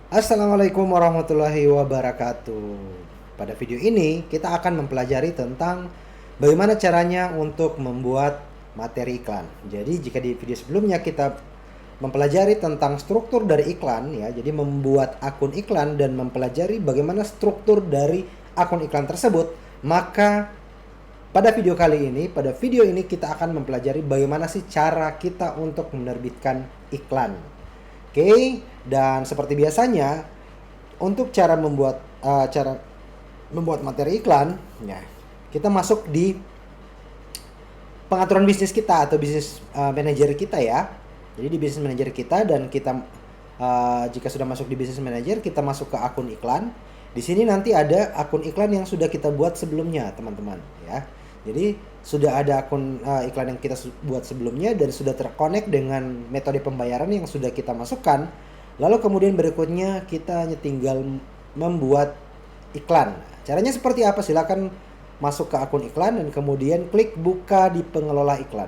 Assalamualaikum warahmatullahi wabarakatuh. Pada video ini kita akan mempelajari tentang bagaimana caranya untuk membuat materi iklan. Jadi jika di video sebelumnya kita mempelajari tentang struktur dari iklan ya, jadi membuat akun iklan dan mempelajari bagaimana struktur dari akun iklan tersebut, maka pada video ini kita akan mempelajari bagaimana sih cara kita untuk menerbitkan iklan. Oke, dan seperti biasanya untuk cara membuat materi iklan, ya kita masuk di pengaturan bisnis kita atau bisnis manager kita ya. Jadi di bisnis manager kita dan kita jika sudah masuk di bisnis manager, kita masuk ke akun iklan. Di sini nanti ada akun iklan yang sudah kita buat sebelumnya, teman-teman ya. Jadi sudah ada akun iklan yang kita buat sebelumnya dan sudah terkonek dengan metode pembayaran yang sudah kita masukkan. Lalu kemudian berikutnya kita hanya tinggal membuat iklan. Caranya seperti apa? Silakan masuk ke akun iklan dan kemudian klik buka di pengelola iklan.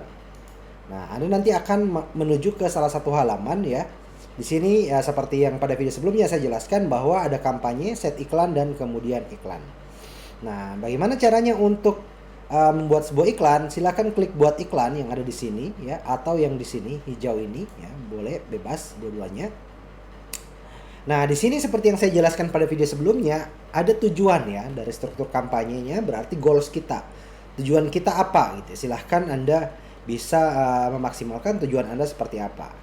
Nah, Anda nanti akan menuju ke salah satu halaman ya. Di sini ya, seperti yang pada video sebelumnya saya jelaskan bahwa ada kampanye, set iklan dan kemudian iklan. Nah, bagaimana caranya untuk membuat sebuah iklan? Silakan klik buat iklan yang ada di sini ya, atau yang di sini hijau ini ya, boleh bebas dua-duanya. Nah, di sini seperti yang saya jelaskan pada video sebelumnya, ada tujuan ya dari struktur kampanyenya, berarti goals kita. Tujuan kita apa gitu. Silahkan Anda bisa memaksimalkan tujuan Anda seperti apa.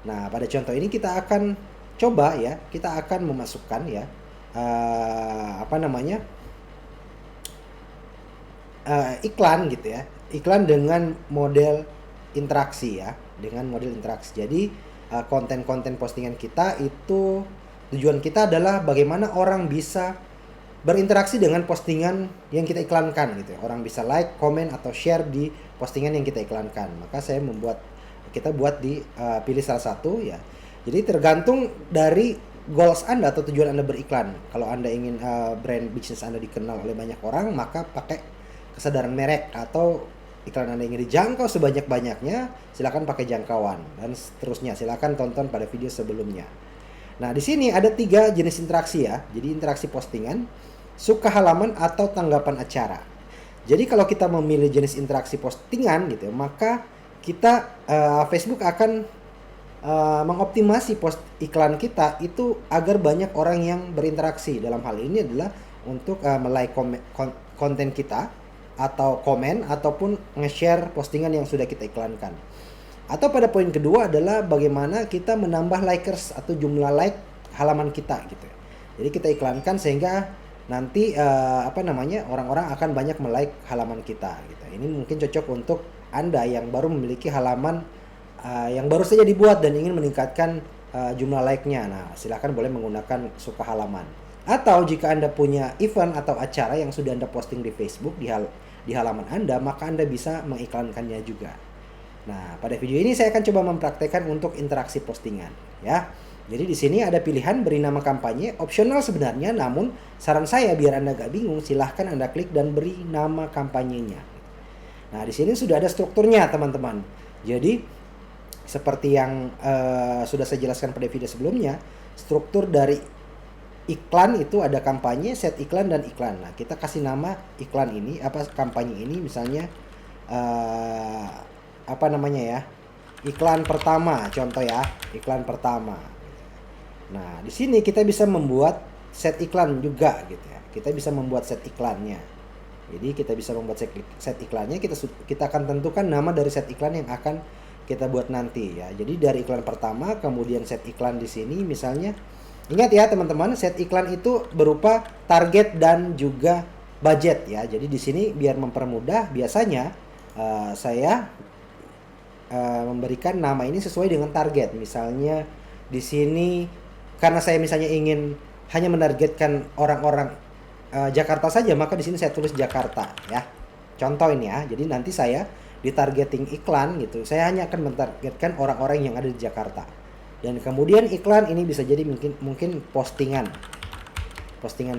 Nah, pada contoh ini kita akan coba ya, kita akan memasukkan ya iklan gitu ya. Iklan dengan model interaksi ya, dengan model interaksi. Jadi konten-konten postingan kita itu tujuan kita adalah bagaimana orang bisa berinteraksi dengan postingan yang kita iklankan gitu ya. Orang bisa like, komen atau share di postingan yang kita iklankan. Maka kita buat di pilih salah satu ya. Jadi tergantung dari goals Anda atau tujuan Anda beriklan. Kalau Anda ingin brand bisnis Anda dikenal oleh banyak orang, maka pakai kesadaran merek, atau iklan Anda ingin dijangkau sebanyak-banyaknya, silakan pakai jangkauan dan seterusnya. Silakan tonton pada video sebelumnya. Nah, di sini ada 3 jenis interaksi ya. Jadi interaksi postingan, suka halaman atau tanggapan acara. Jadi kalau kita memilih jenis interaksi postingan gitu, maka kita Facebook akan mengoptimasi post iklan kita itu agar banyak orang yang berinteraksi. Dalam hal ini adalah untuk like konten kita atau komen ataupun nge-share postingan yang sudah kita iklankan. Atau pada poin kedua adalah bagaimana kita menambah likers atau jumlah like halaman kita gitu. Jadi kita iklankan sehingga nanti orang-orang akan banyak melike halaman kita gitu. Ini mungkin cocok untuk Anda yang baru memiliki halaman yang baru saja dibuat dan ingin meningkatkan jumlah like-nya. Nah, silakan boleh menggunakan suka halaman. Atau jika Anda punya event atau acara yang sudah Anda posting di Facebook di halaman Anda, maka Anda bisa mengiklankannya juga. Nah, pada video ini saya akan coba mempraktekkan untuk interaksi postingan ya. Jadi di sini ada pilihan beri nama kampanye, opsional sebenarnya, namun saran saya biar Anda gak bingung, silahkan Anda klik dan beri nama kampanyenya. Nah, di sini sudah ada strukturnya, teman-teman. Jadi seperti yang sudah saya jelaskan pada video sebelumnya, struktur dari iklan itu ada kampanye, set iklan dan iklan. Nah, kita kasih nama iklan ini kampanye ini misalnya iklan pertama, contoh ya, iklan pertama. Nah, di sini kita bisa membuat set iklan juga gitu ya. Kita bisa membuat set iklannya. Jadi kita bisa membuat set iklannya, kita akan tentukan nama dari set iklan yang akan kita buat nanti ya. Jadi dari iklan pertama, kemudian set iklan di sini misalnya. Ingat ya teman-teman, set iklan itu berupa target dan juga budget ya. Jadi di sini biar mempermudah, biasanya saya memberikan nama ini sesuai dengan target. Misalnya di sini karena saya misalnya ingin hanya menargetkan orang-orang Jakarta saja, maka di sini saya tulis Jakarta ya. Contoh ini ya. Jadi nanti saya di targeting iklan gitu, saya hanya akan mentargetkan orang-orang yang ada di Jakarta. Dan kemudian iklan ini bisa jadi mungkin postingan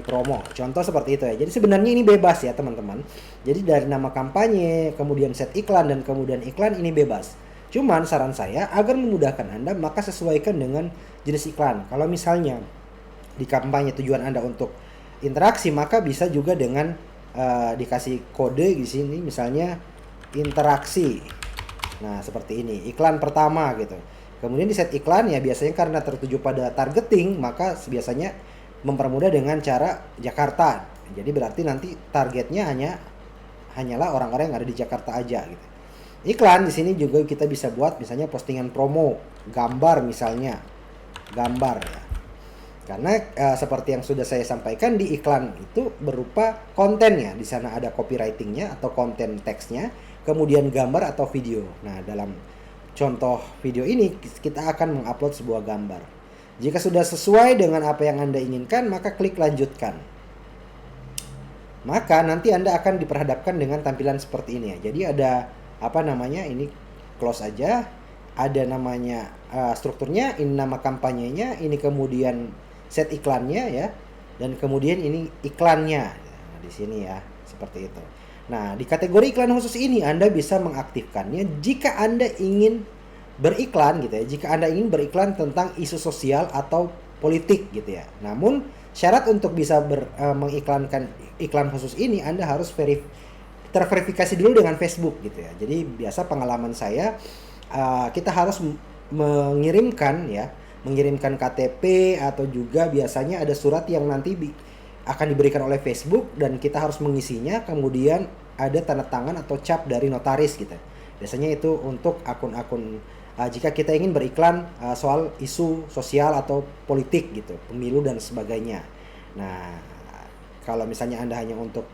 promo. Contoh seperti itu ya. Jadi sebenarnya ini bebas ya teman-teman. Jadi dari nama kampanye, kemudian set iklan dan kemudian iklan ini bebas. Cuman saran saya agar memudahkan Anda maka sesuaikan dengan jenis iklan. Kalau misalnya di kampanye tujuan Anda untuk interaksi, maka bisa juga dengan dikasih kode di sini misalnya interaksi. Nah, seperti ini, iklan pertama gitu. Kemudian di set iklan ya biasanya karena tertuju pada targeting, maka biasanya mempermudah dengan cara Jakarta. Jadi berarti nanti targetnya hanyalah orang-orang yang ada di Jakarta aja gitu. Iklan di sini juga kita bisa buat misalnya postingan promo, gambar misalnya. Gambar ya. Karena seperti yang sudah saya sampaikan di iklan itu berupa kontennya. Di sana ada copywritingnya atau konten teksnya, kemudian gambar atau video. Nah, dalam contoh video ini kita akan mengupload sebuah gambar. Jika sudah sesuai dengan apa yang Anda inginkan, maka klik lanjutkan. Maka nanti Anda akan diperhadapkan dengan tampilan seperti ini ya. Jadi ada ini close aja. Ada namanya strukturnya, ini nama kampanyenya, ini kemudian set iklannya ya, dan kemudian ini iklannya. Nah, di sini ya, seperti itu. Nah, di kategori iklan khusus ini Anda bisa mengaktifkannya jika Anda ingin beriklan gitu ya. Jika Anda ingin beriklan tentang isu sosial atau politik gitu ya. Namun syarat untuk bisa mengiklankan iklan khusus ini Anda harus terverifikasi dulu dengan Facebook gitu ya. Jadi biasa pengalaman saya kita harus mengirimkan KTP atau juga biasanya ada surat yang nanti akan diberikan oleh Facebook dan kita harus mengisinya, kemudian ada tanda tangan atau cap dari notaris gitu. Biasanya itu untuk akun-akun jika kita ingin beriklan soal isu sosial atau politik gitu, pemilu dan sebagainya. Nah, kalau misalnya Anda hanya untuk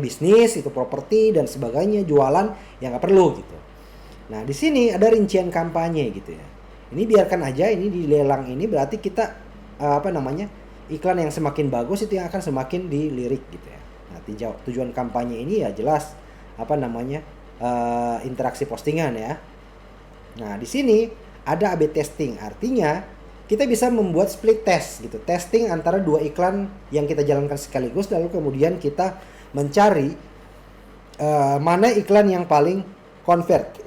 bisnis, itu properti dan sebagainya, jualan, ya nggak perlu gitu. Nah, di sini ada rincian kampanye gitu ya. Ini biarkan aja, ini di lelang ini berarti kita iklan yang semakin bagus itu yang akan semakin dilirik gitu ya. Nah, tujuan kampanye ini ya jelas interaksi postingan ya. Nah, di sini ada A/B testing, artinya kita bisa membuat split test gitu, testing antara dua iklan yang kita jalankan sekaligus, lalu kemudian kita mencari mana iklan yang paling convert,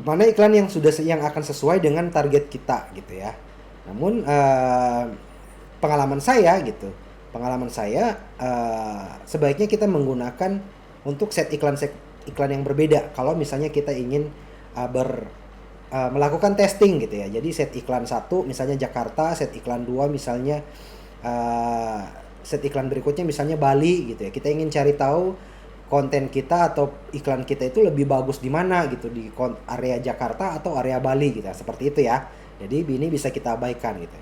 mana iklan yang akan sesuai dengan target kita gitu ya. Namun pengalaman saya sebaiknya kita menggunakan untuk set iklan yang berbeda kalau misalnya kita ingin melakukan testing gitu ya. Jadi set iklan 1 misalnya Jakarta, set iklan 2 misalnya set iklan berikutnya misalnya Bali gitu ya. Kita ingin cari tahu konten kita atau iklan kita itu lebih bagus di mana gitu, di area Jakarta atau area Bali gitu, seperti itu ya. Jadi ini bisa kita abaikan gitu.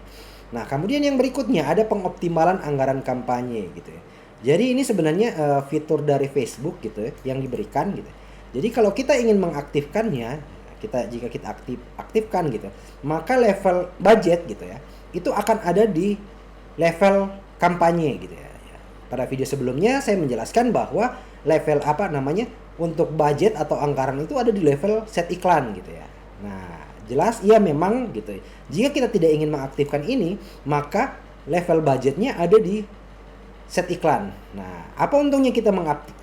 Nah, kemudian yang berikutnya ada pengoptimalan anggaran kampanye gitu ya. Jadi ini sebenarnya fitur dari Facebook gitu ya, yang diberikan gitu. Jadi kalau kita ingin mengaktifkannya, jika kita aktifkan gitu, maka level budget gitu ya, itu akan ada di level kampanye gitu ya. Pada video sebelumnya saya menjelaskan bahwa level untuk budget atau anggaran itu ada di level set iklan gitu ya. Nah, jelas iya memang gitu. Jika kita tidak ingin mengaktifkan ini, maka level budgetnya ada di set iklan. Nah, apa untungnya kita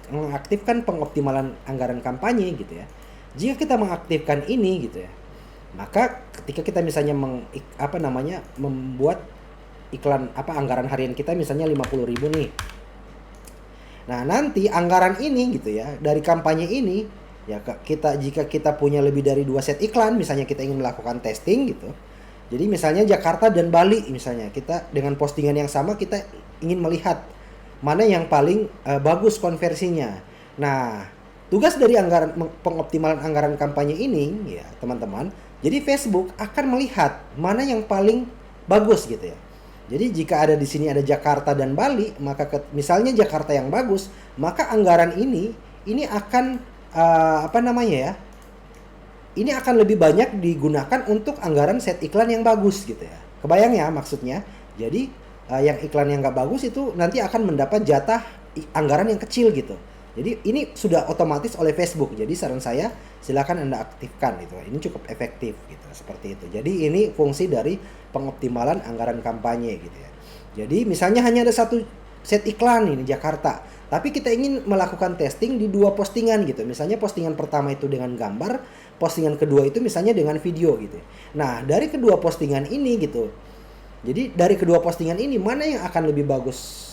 mengaktifkan pengoptimalan anggaran kampanye gitu ya. Jika kita mengaktifkan ini gitu ya, maka ketika kita misalnya membuat iklan anggaran harian kita misalnya 50.000 nih. Nah, nanti anggaran ini gitu ya, dari kampanye ini ya jika kita punya lebih dari 2 set iklan, misalnya kita ingin melakukan testing gitu. Jadi misalnya Jakarta dan Bali misalnya, kita dengan postingan yang sama kita ingin melihat mana yang paling bagus konversinya. Nah, tugas dari pengoptimalan anggaran kampanye ini ya, teman-teman. Jadi Facebook akan melihat mana yang paling bagus gitu ya. Jadi jika ada di sini ada Jakarta dan Bali, maka misalnya Jakarta yang bagus, maka anggaran ini akan ini akan lebih banyak digunakan untuk anggaran set iklan yang bagus gitu ya. Kebayang ya maksudnya? Jadi yang iklan yang nggak bagus itu nanti akan mendapat jatah anggaran yang kecil gitu. Jadi ini sudah otomatis oleh Facebook. Jadi saran saya silakan Anda aktifkan gitu. Ini cukup efektif gitu, seperti itu. Jadi ini fungsi dari pengoptimalan anggaran kampanye gitu ya. Jadi misalnya hanya ada satu set iklan ini Jakarta, tapi kita ingin melakukan testing di 2 postingan gitu. Misalnya postingan pertama itu dengan gambar, postingan kedua itu misalnya dengan video gitu. Nah, dari kedua postingan ini gitu, Jadi dari kedua postingan ini mana yang akan lebih bagus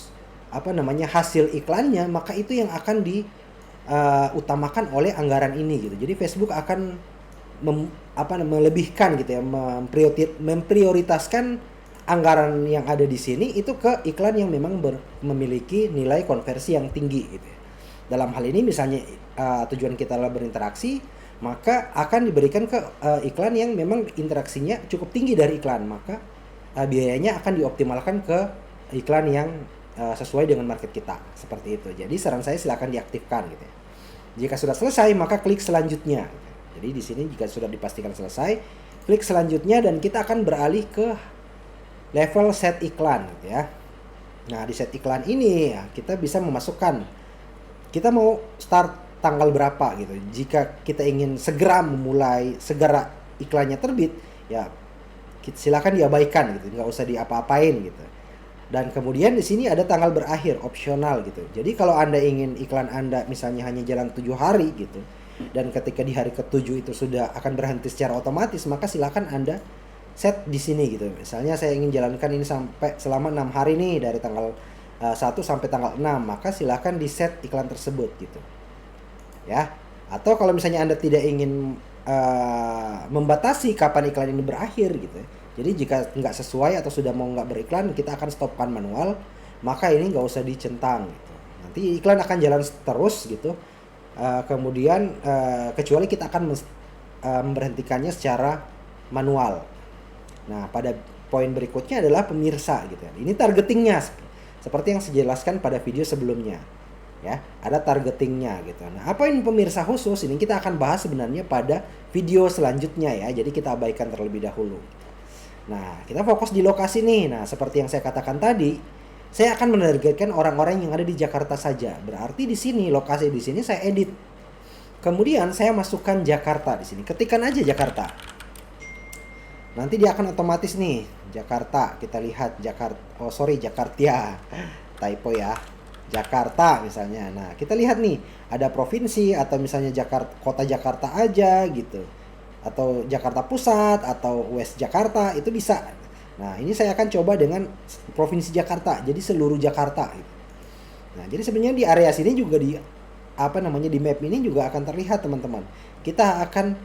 hasil iklannya, maka itu yang akan utamakan oleh anggaran ini gitu. Jadi Facebook akan melebihkan gitu ya, memprioritaskan anggaran yang ada di sini itu ke iklan yang memang memiliki nilai konversi yang tinggi gitu ya. Dalam hal ini misalnya tujuan kita adalah berinteraksi, maka akan diberikan ke iklan yang memang interaksinya cukup tinggi dari iklan, maka biayanya akan dioptimalkan ke iklan yang sesuai dengan market kita, seperti itu. Jadi saran saya silakan diaktifkan gitu ya. Jika sudah selesai maka klik selanjutnya. Jadi di sini jika sudah dipastikan selesai, klik selanjutnya dan kita akan beralih ke level set iklan gitu ya. Nah, di set iklan ini ya, kita bisa memasukkan kita mau start tanggal berapa gitu. Jika kita ingin segera iklannya terbit, ya silakan diabaikan gitu, nggak usah diapa-apain gitu. Dan kemudian di sini ada tanggal berakhir opsional gitu. Jadi kalau Anda ingin iklan Anda misalnya hanya jalan 7 hari gitu, dan ketika di hari ke-7 itu sudah akan berhenti secara otomatis, maka silakan Anda set di sini gitu. Misalnya saya ingin jalankan ini sampai selama 6 hari nih, dari tanggal 1 sampai tanggal 6, maka silakan di set iklan tersebut gitu. Ya. Atau kalau misalnya Anda tidak ingin membatasi kapan iklan ini berakhir gitu ya. Jadi jika nggak sesuai atau sudah mau nggak beriklan, kita akan stopkan manual, maka ini nggak usah dicentang gitu. Nanti iklan akan jalan terus gitu. Kemudian kecuali kita akan memberhentikannya secara manual. Nah, pada poin berikutnya adalah pemirsa gitu. Ini targetingnya seperti yang saya jelaskan pada video sebelumnya. Ya, ada targetingnya gitu. Nah, apa ini pemirsa khusus? Ini kita akan bahas sebenarnya pada video selanjutnya ya. Jadi kita abaikan terlebih dahulu. Nah, kita fokus di lokasi nih. Nah, seperti yang saya katakan tadi, saya akan menargetkan orang-orang yang ada di Jakarta saja. Berarti di sini, lokasi di sini saya edit. Kemudian saya masukkan Jakarta di sini. Ketikkan aja Jakarta. Nanti dia akan otomatis nih, Jakarta. Kita lihat Jakarta. Typo ya. Jakarta misalnya. Nah, kita lihat nih, ada provinsi atau misalnya kota Jakarta aja gitu. Atau Jakarta Pusat atau West Jakarta, itu bisa. Nah, ini saya akan coba dengan Provinsi Jakarta, jadi seluruh Jakarta gitu. Nah, jadi sebenarnya di area sini juga di map ini juga akan terlihat teman-teman. Kita akan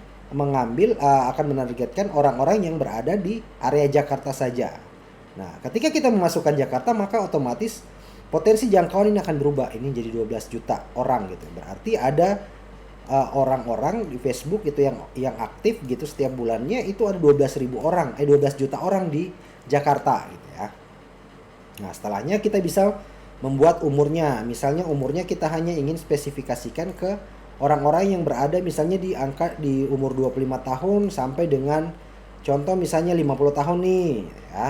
akan menargetkan orang-orang yang berada di area Jakarta saja. Nah, ketika kita memasukkan Jakarta, maka otomatis potensi jangkauan ini akan berubah. Ini jadi 12 juta orang gitu. Berarti ada orang-orang di Facebook itu yang aktif gitu setiap bulannya itu ada 12 juta orang di Jakarta gitu ya. Nah, setelahnya kita bisa membuat umurnya. Misalnya umurnya kita hanya ingin spesifikasikan ke orang-orang yang berada misalnya di umur 25 tahun sampai dengan contoh misalnya 50 tahun nih ya.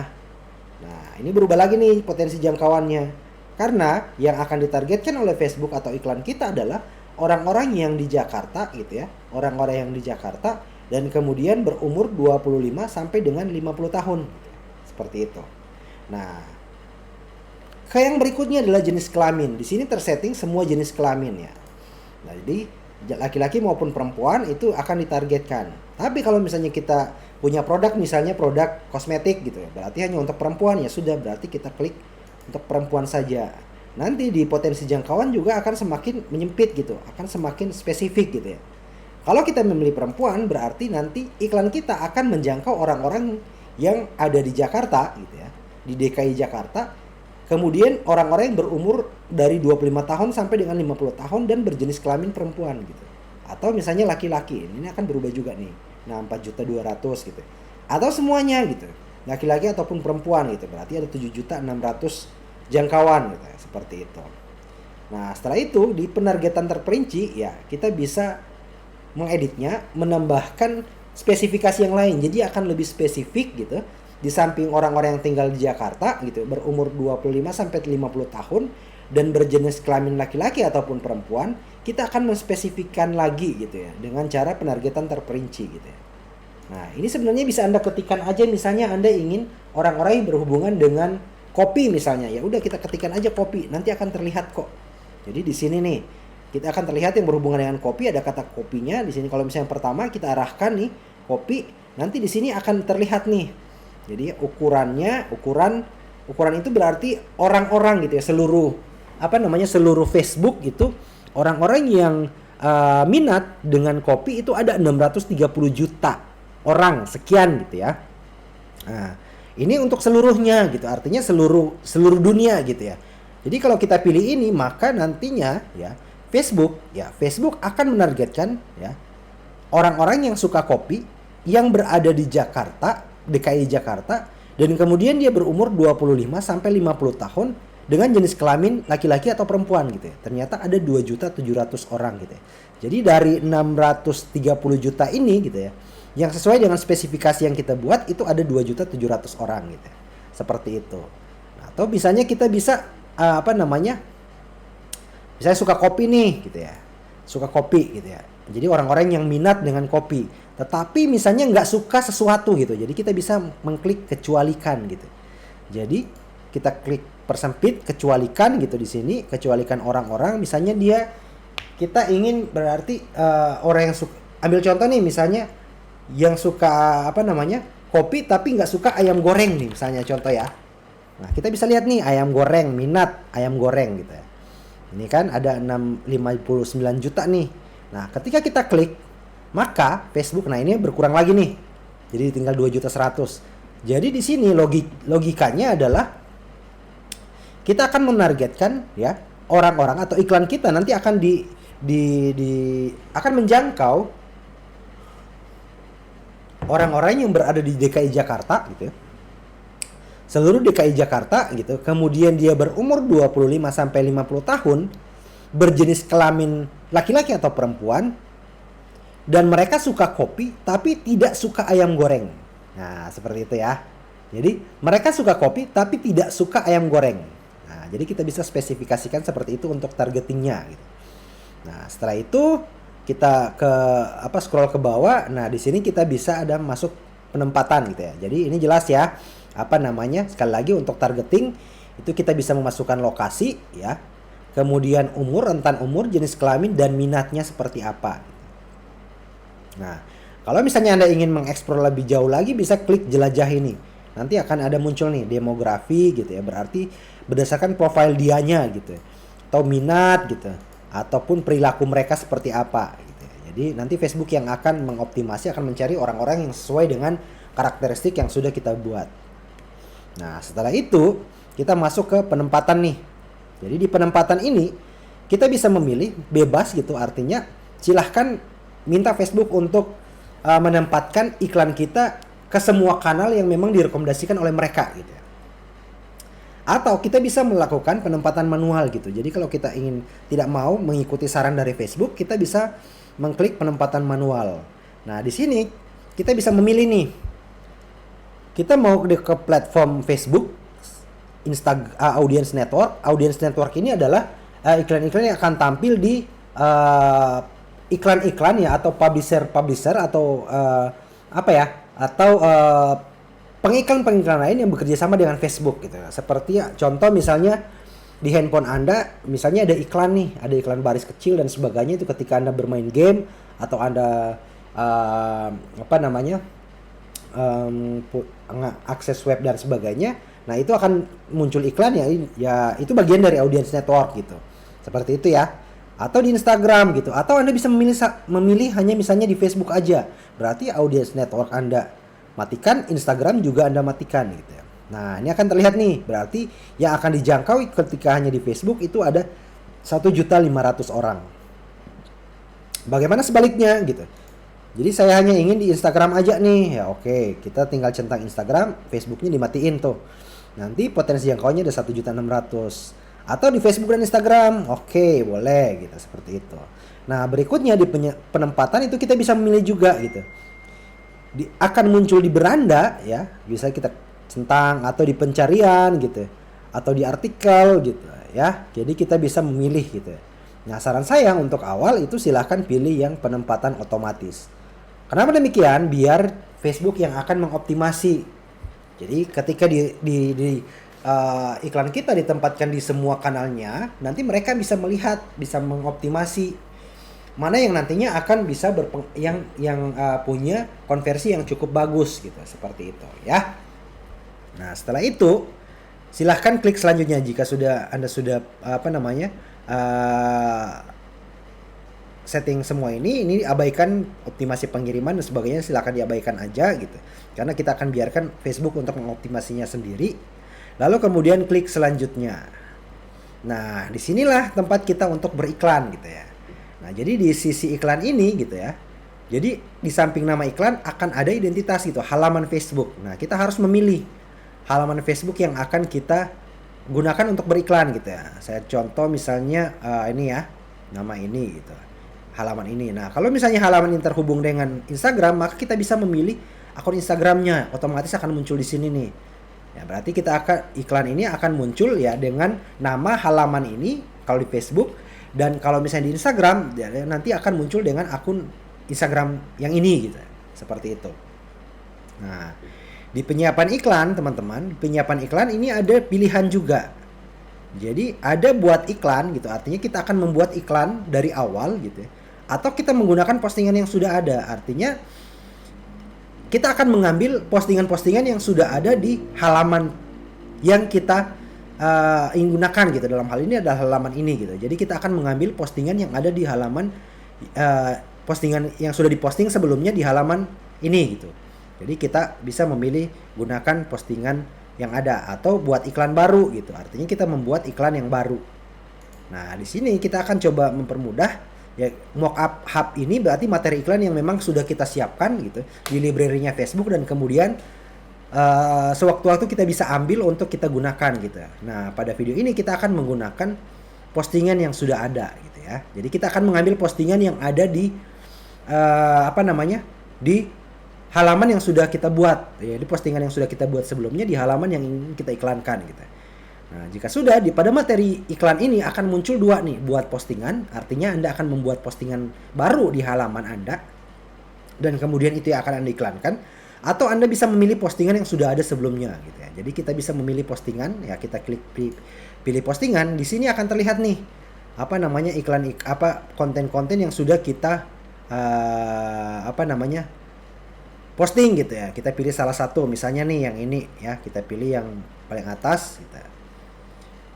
Nah, ini berubah lagi nih potensi jangkauannya. Karena yang akan ditargetkan oleh Facebook atau iklan kita adalah orang-orang yang di Jakarta gitu ya. Orang-orang yang di Jakarta dan kemudian berumur 25 sampai dengan 50 tahun. Seperti itu. Nah, yang berikutnya adalah jenis kelamin. Di sini tersetting semua jenis kelamin ya. Nah, jadi laki-laki maupun perempuan itu akan ditargetkan. Tapi kalau misalnya kita punya produk, misalnya produk kosmetik gitu ya, berarti hanya untuk perempuan, ya sudah, berarti kita klik untuk perempuan saja. Nanti di potensi jangkauan juga akan semakin menyempit gitu, akan semakin spesifik gitu ya. Kalau kita memilih perempuan, berarti nanti iklan kita akan menjangkau orang-orang yang ada di Jakarta gitu ya, di DKI Jakarta. Kemudian orang-orang yang berumur dari 25 tahun sampai dengan 50 tahun dan berjenis kelamin perempuan gitu. Atau misalnya laki-laki, ini akan berubah juga nih. Nah, 4.200.000 gitu. Atau semuanya gitu. Laki-laki ataupun perempuan gitu. Berarti ada 7.600.000 jangkauan gitu ya, seperti itu. Nah, setelah itu di penargetan terperinci ya, kita bisa mengeditnya, menambahkan spesifikasi yang lain. Jadi akan lebih spesifik gitu. Di samping orang-orang yang tinggal di Jakarta gitu, berumur 25 sampai 50 tahun dan berjenis kelamin laki-laki ataupun perempuan, kita akan menspesifikkan lagi gitu ya dengan cara penargetan terperinci gitu ya. Nah, ini sebenarnya bisa Anda ketikkan aja, misalnya Anda ingin orang-orang yang berhubungan dengan kopi misalnya, ya udah kita ketikkan aja kopi, nanti akan terlihat kok. Jadi di sini nih kita akan terlihat yang berhubungan dengan kopi, ada kata kopinya di sini. Kalau misalnya pertama kita arahkan nih kopi, nanti di sini akan terlihat nih Jadi ukuran itu berarti orang-orang gitu ya, seluruh Facebook itu orang-orang yang minat dengan kopi itu ada 630 juta orang sekian gitu ya. Nah, ini untuk seluruhnya gitu, artinya seluruh dunia gitu ya. Jadi kalau kita pilih ini, maka nantinya ya Facebook akan menargetkan ya orang-orang yang suka kopi yang berada di Jakarta, DKI Jakarta, dan kemudian dia berumur 25 sampai 50 tahun dengan jenis kelamin laki-laki atau perempuan gitu ya. Ternyata ada 2.700.000 orang gitu ya. Jadi dari 630 juta ini gitu ya, yang sesuai dengan spesifikasi yang kita buat itu ada 2.700.000 orang gitu ya. Seperti itu. Nah, atau misalnya kita bisa misalnya suka kopi nih gitu ya. Suka kopi gitu ya. Jadi orang-orang yang minat dengan kopi, tetapi misalnya nggak suka sesuatu gitu. Jadi kita bisa mengklik kecualikan gitu. Jadi kita klik persempit, kecualikan gitu di sini, kecualikan orang-orang. Misalnya kita ingin berarti orang yang suka, ambil contoh nih misalnya yang suka kopi tapi nggak suka ayam goreng nih misalnya contoh ya. Nah kita bisa lihat nih ayam goreng, minat ayam goreng gitu ya. Ini kan ada 59 juta nih. Nah ketika kita klik, maka Facebook, nah ini berkurang lagi nih. Jadi tinggal 2.100.000. Jadi di sini logikanya adalah kita akan menargetkan ya orang-orang atau iklan kita nanti akan akan menjangkau orang-orang yang berada di DKI Jakarta gitu ya. Seluruh DKI Jakarta gitu. Kemudian dia berumur 25 sampai 50 tahun, berjenis kelamin laki-laki atau perempuan, dan mereka suka kopi tapi tidak suka ayam goreng. Nah, seperti itu ya. Jadi, mereka suka kopi tapi tidak suka ayam goreng. Nah, jadi kita bisa spesifikasikan seperti itu untuk targetingnya gitu. Nah, setelah itu kita scroll ke bawah. Nah, di sini kita bisa ada masuk penempatan gitu ya. Jadi ini jelas ya. Sekali lagi untuk targeting itu kita bisa memasukkan lokasi ya. Kemudian umur, rentan umur, jenis kelamin dan minatnya seperti apa. Nah, kalau misalnya Anda ingin mengeksplor lebih jauh lagi bisa klik jelajah ini. Nanti akan ada muncul nih demografi gitu ya. Berarti berdasarkan profil dianya gitu. Atau minat gitu. Ataupun perilaku mereka seperti apa gitu. Jadi nanti Facebook yang akan mengoptimasi akan mencari orang-orang yang sesuai dengan karakteristik yang sudah kita buat. Nah setelah itu kita masuk ke penempatan nih. Jadi di penempatan ini kita bisa memilih bebas gitu, artinya silahkan minta Facebook untuk menempatkan iklan kita ke semua kanal yang memang direkomendasikan oleh mereka gitu ya. Atau kita bisa melakukan penempatan manual gitu. Jadi kalau kita ingin tidak mau mengikuti saran dari Facebook, kita bisa mengklik penempatan manual. Nah di sini kita bisa memilih nih. Kita mau ke platform Facebook, Audience Network. Audience Network ini adalah iklan-iklan yang akan tampil di iklan-iklan ya, atau publisher atau pengiklan lain yang bekerja sama dengan Facebook gitu. Seperti ya, contoh misalnya di handphone Anda misalnya ada iklan nih, ada iklan baris kecil dan sebagainya, itu ketika Anda bermain game atau Anda akses web dan sebagainya, nah itu akan muncul iklan ya itu bagian dari audience network gitu. Seperti itu ya. Atau di Instagram gitu. Atau Anda bisa memilih hanya misalnya di Facebook aja. Berarti audience network Anda matikan, Instagram juga Anda matikan gitu ya. Nah, ini akan terlihat nih. Berarti yang akan dijangkau ketika hanya di Facebook itu ada 1.500.000 orang. Bagaimana sebaliknya gitu. Jadi saya hanya ingin di Instagram aja nih. Ya oke, kita tinggal centang Instagram, Facebooknya dimatiin tuh. Nanti potensi jangkauannya ada 1.600.000. Atau di Facebook dan Instagram, oke boleh gitu, seperti itu. Nah berikutnya di penempatan itu kita bisa memilih juga gitu. Akan muncul di beranda ya, bisa kita centang, atau di pencarian gitu, atau di artikel gitu ya. Jadi kita bisa memilih gitu. Nah saran saya untuk awal itu silahkan pilih yang penempatan otomatis. Kenapa demikian? Biar Facebook yang akan mengoptimasi. Jadi ketika iklan kita ditempatkan di semua kanalnya, nanti mereka bisa melihat, bisa mengoptimasi mana yang nantinya akan bisa punya konversi yang cukup bagus gitu, seperti itu ya. Nah, setelah itu silahkan klik selanjutnya jika Anda sudah uh, setting semua ini abaikan optimasi pengiriman dan sebagainya, silahkan diabaikan aja gitu. Karena kita akan biarkan Facebook untuk mengoptimasinya sendiri. Lalu kemudian klik selanjutnya. Nah, disinilah tempat kita untuk beriklan gitu ya. Nah, jadi di sisi iklan ini gitu ya. Jadi di samping nama iklan akan ada identitas gitu, halaman Facebook. Nah, kita harus memilih halaman Facebook yang akan kita gunakan untuk beriklan gitu ya. Saya contoh misalnya ini ya, nama ini gitu. Halaman ini. Nah, kalau misalnya halaman ini terhubung dengan Instagram, maka kita bisa memilih akun Instagramnya, otomatis akan muncul di sini nih. Ya, berarti iklan ini akan muncul ya dengan nama halaman ini kalau di Facebook, dan kalau misalnya di Instagram ya, nanti akan muncul dengan akun Instagram yang ini gitu. Seperti itu. Nah, di penyiapan iklan teman-teman, penyiapan iklan ini ada pilihan juga. Jadi ada buat iklan gitu, artinya kita akan membuat iklan dari awal gitu ya. Atau kita menggunakan postingan yang sudah ada, artinya kita akan mengambil postingan-postingan yang sudah ada di halaman yang kita ingin gunakan gitu. Dalam hal ini adalah halaman ini gitu. Jadi kita akan mengambil postingan yang ada di halaman postingan yang sudah diposting sebelumnya di halaman ini gitu. Jadi kita bisa memilih gunakan postingan yang ada atau buat iklan baru gitu. Artinya kita membuat iklan yang baru. Nah, di sini kita akan coba mempermudah ya. Mockup hub ini berarti materi iklan yang memang sudah kita siapkan gitu di library-nya Facebook, dan kemudian sewaktu-waktu kita bisa ambil untuk kita gunakan gitu. Nah, pada video ini kita akan menggunakan postingan yang sudah ada gitu ya. Jadi kita akan mengambil postingan yang ada di di halaman yang sudah kita buat ya, di postingan yang sudah kita buat sebelumnya di halaman yang ingin kita iklankan gitu. Nah, jika sudah pada materi iklan ini akan muncul dua nih, buat postingan, artinya Anda akan membuat postingan baru di halaman Anda dan kemudian itu yang akan Anda iklankan, atau Anda bisa memilih postingan yang sudah ada sebelumnya gitu ya. Jadi kita bisa memilih postingan ya, kita klik pilih postingan, di sini akan terlihat nih konten-konten yang sudah kita posting gitu ya. Kita pilih salah satu, misalnya nih yang ini ya, kita pilih yang paling atas gitu.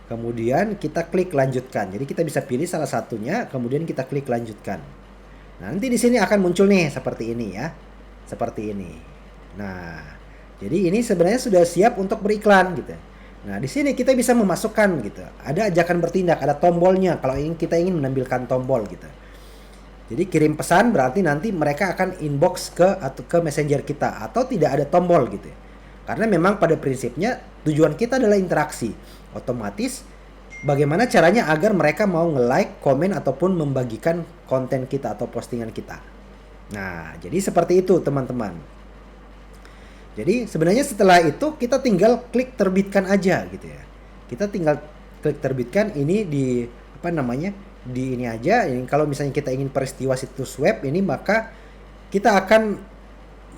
Kemudian kita klik lanjutkan. Jadi kita bisa pilih salah satunya, kemudian kita klik lanjutkan. Nanti di sini akan muncul nih seperti ini ya. Seperti ini. Nah, jadi ini sebenarnya sudah siap untuk beriklan gitu. Nah, di sini kita bisa memasukkan gitu. Ada ajakan bertindak, ada tombolnya kalau kita ingin menampilkan tombol gitu. Jadi kirim pesan berarti nanti mereka akan inbox ke messenger kita, atau tidak ada tombol gitu ya. Karena memang pada prinsipnya tujuan kita adalah interaksi. Otomatis bagaimana caranya agar mereka mau nge-like, komen ataupun membagikan konten kita atau postingan kita. Nah, jadi seperti itu teman-teman. Jadi sebenarnya setelah itu kita tinggal klik terbitkan aja gitu ya. Kita tinggal klik terbitkan ini di di ini aja. Ini kalau misalnya kita ingin peristiwa situs web ini, maka kita akan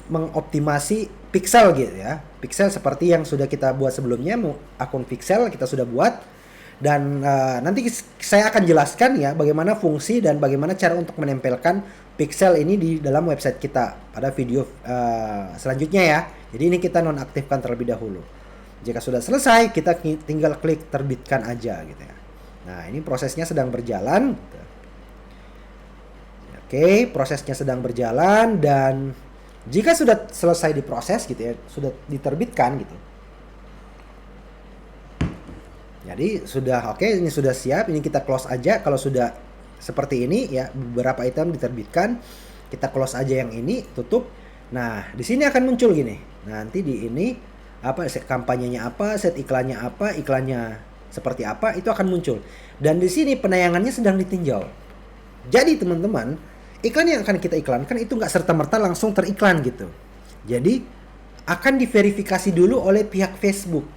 mengoptimasi pixel gitu ya. Pixel seperti yang sudah kita buat sebelumnya, akun pixel kita sudah buat, dan nanti saya akan jelaskan ya bagaimana fungsi dan bagaimana cara untuk menempelkan pixel ini di dalam website kita pada video selanjutnya ya. Jadi ini kita nonaktifkan terlebih dahulu. Jika sudah selesai, kita tinggal klik terbitkan aja gitu ya. Nah, ini prosesnya sedang berjalan. Oke, prosesnya sedang berjalan, dan jika sudah selesai diproses gitu ya, sudah diterbitkan gitu. Jadi sudah oke, ini sudah siap, ini kita close aja kalau sudah seperti ini ya, beberapa item diterbitkan, kita close aja yang ini, tutup. Nah, di sini akan muncul gini. Nanti di ini set kampanyenya apa, set iklannya apa, iklannya seperti apa, itu akan muncul. Dan di sini penayangannya sedang ditinjau. Jadi teman-teman, iklan yang akan kita iklankan itu nggak serta-merta langsung teriklan gitu. Jadi akan diverifikasi dulu oleh pihak Facebook.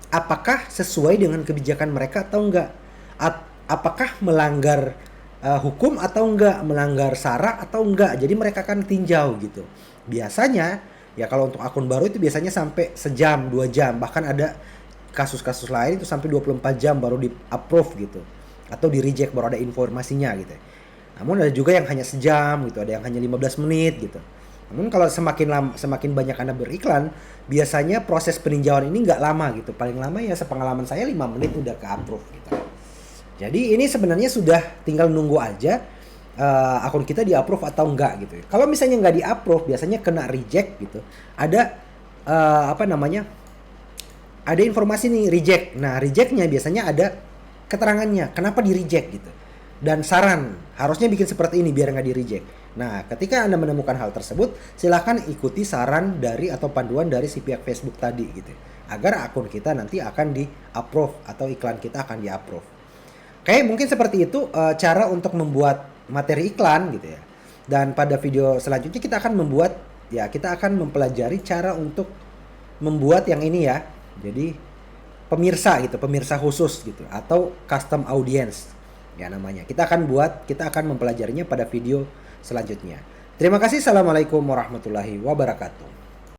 Apakah sesuai dengan kebijakan mereka atau enggak? Apakah melanggar hukum atau enggak? Melanggar SARA atau enggak? Jadi mereka akan tinjau gitu. Biasanya ya kalau untuk akun baru itu biasanya sampai sejam, 2 jam. Bahkan ada kasus-kasus lain itu sampai 24 jam baru di-approve gitu. Atau di-reject baru ada informasinya gitu. Namun ada juga yang hanya sejam gitu, ada yang hanya 15 menit gitu. Namun kalau semakin banyak Anda beriklan, biasanya proses peninjauan ini nggak lama gitu. Paling lama ya sepengalaman saya 5 menit udah ke approve gitu. Jadi ini sebenarnya sudah tinggal nunggu aja akun kita di approve atau enggak gitu. Kalau misalnya nggak di approve, biasanya kena reject gitu. Ada apa namanya? Ada informasi nih reject. Nah, rejectnya biasanya ada keterangannya kenapa di reject gitu. Dan saran harusnya bikin seperti ini biar nggak di reject. Nah, ketika Anda menemukan hal tersebut, silahkan ikuti saran dari atau panduan dari si pihak Facebook tadi gitu. Agar akun kita nanti akan di approve atau iklan kita akan di approve. Oke, mungkin seperti itu cara untuk membuat materi iklan gitu ya. Dan pada video selanjutnya kita akan mempelajari cara untuk membuat yang ini ya. Jadi pemirsa khusus gitu atau custom audience ya namanya. Kita akan mempelajarinya pada video selanjutnya. Terima kasih. Assalamualaikum warahmatullahi wabarakatuh.